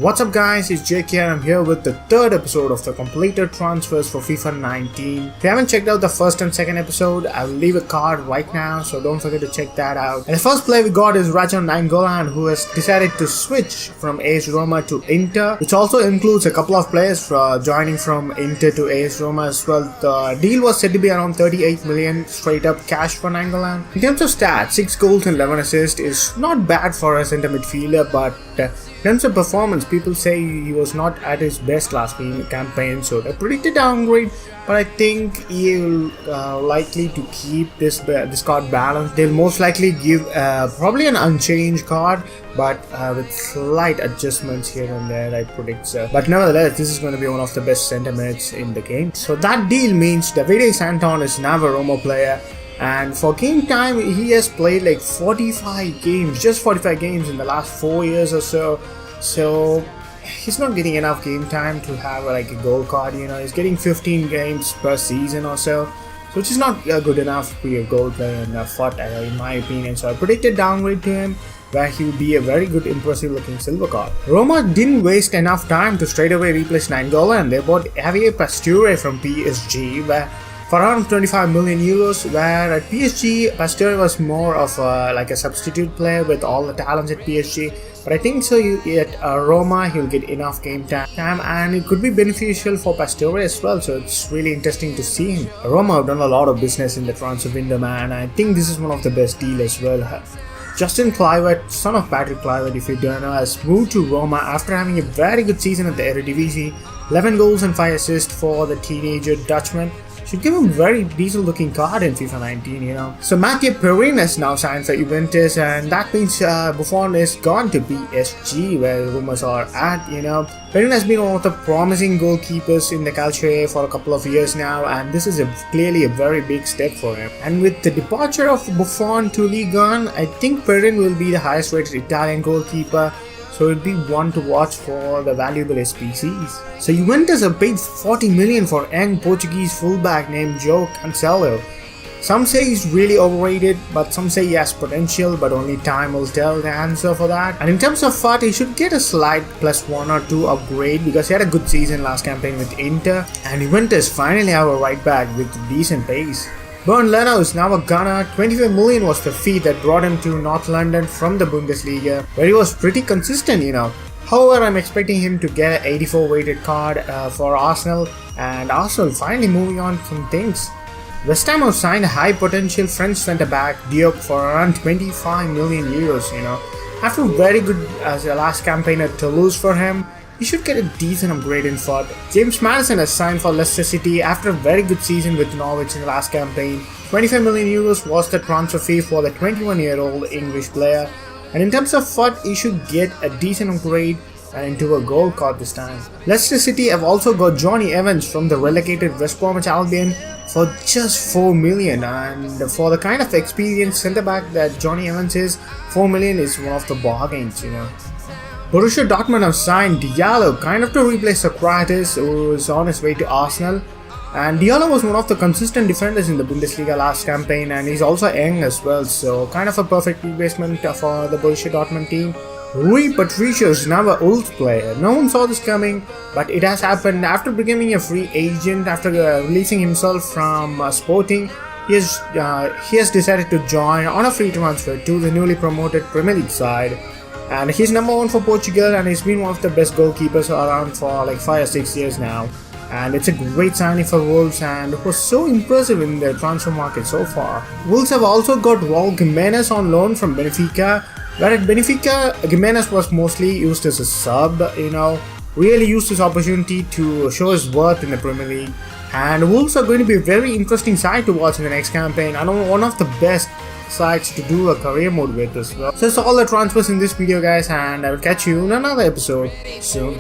What's up guys, it's Jake here and I'm here with the third episode of the completed transfers for FIFA 19. If you haven't checked out the first and second episode, I'll leave a card right now, so don't forget to check that out. And the first player we got is Nainggolan, who has decided to switch from AS Roma to Inter, which also includes a couple of players joining from Inter to AS Roma as well. The deal was said to be around 38 million straight up cash for Nainggolan. In terms of stats, 6 goals and 11 assists is not bad for a centre midfielder, but in terms of performance, people say he was not at his best last campaign, so they predicted downgrade. But I think he'll likely to keep this card balanced. They'll most likely give probably an unchanged card, but with slight adjustments here and there, I predict so. But nevertheless, this is going to be one of the best centre mids in the game. So that deal means Davide Santon is now a Roma player. And for game time, he has played like 45 games, just 45 games in the last 4 years or so. So he's not getting enough game time to have like a gold card, he's getting 15 games per season or so, which is not good enough to be a gold player in FUT in my opinion. So I predicted downgrade to him, where he would be a very good impressive looking silver card. Roma didn't waste enough time to straight away replace Nainggolan, and they bought Javier Pastore from PSG, where for around 25 million euros, where at PSG, Pastore was more of like a substitute player with all the talents at PSG. But I think so at Roma, he'll get enough game time, and it could be beneficial for Pastore as well. So it's really interesting to see him. Roma have done a lot of business in the transfer window, man. I think this is one of the best deals as well. Justin Kluivert, son of Patrick Kluivert if you don't know, has moved to Roma after having a very good season at the Eredivisie. 11 goals and 5 assists for the teenager Dutchman. Should give him a very decent looking card in FIFA 19, So Mathieu Perin has now signed for Juventus, and that means Buffon is gone to PSG, where rumors are at, Perin has been one of the promising goalkeepers in the Calcio for a couple of years now, and this is clearly a very big step for him. And with the departure of Buffon to Ligue 1, I think Perin will be the highest rated Italian goalkeeper. So it'll be one to watch for the valuable SPCs. So Juventus have paid 40 million for young Portuguese fullback named João Cancelo. Some say he's really overrated, but some say he has potential, but only time will tell the answer for that. And in terms of FUT, he should get a slight +1 or 2 upgrade because he had a good season last campaign with Inter, and Juventus finally have a right back with decent pace. Leno is now a gunner. 25 million was the fee that brought him to North London from the Bundesliga, where he was pretty consistent, However, I'm expecting him to get an 84 weighted card for Arsenal, and Arsenal finally moving on from things. West Ham have signed a high potential French centre-back Diop for around 25 million euros, After a very good last campaign at Toulouse for him, he should get a decent upgrade in FUT. James Maddison has signed for Leicester City after a very good season with Norwich in the last campaign. 25 million euros was the transfer fee for the 21-year-old English player. And in terms of FUT, he should get a decent upgrade into a gold card this time. Leicester City have also got Johnny Evans from the relegated West Bromwich Albion for just 4 million, and for the kind of experienced centre-back that Johnny Evans is, 4 million is one of the bargains, Borussia Dortmund have signed Diallo kind of to replace Socrates, who is on his way to Arsenal. And Diallo was one of the consistent defenders in the Bundesliga last campaign, and he's also young as well, so kind of a perfect replacement for the Borussia Dortmund team. Patricio is now a Wolves player. No one saw this coming, but it has happened after becoming a free agent, after releasing himself from Sporting. He has decided to join on a free transfer to the newly promoted Premier League side. And he's number 1 for Portugal, and he's been one of the best goalkeepers around for like 5 or 6 years now. And it's a great signing for Wolves, and it was so impressive in the transfer market so far. Wolves have also got Raul Jimenez on loan from Benfica, where at Benfica, Jimenez was mostly used as a sub, really used his opportunity to show his worth in the Premier League. And Wolves are going to be a very interesting side to watch in the next campaign. I know one of the best sides to do a career mode with as well. So that's all the transfers in this video guys, and I will catch you in another episode soon.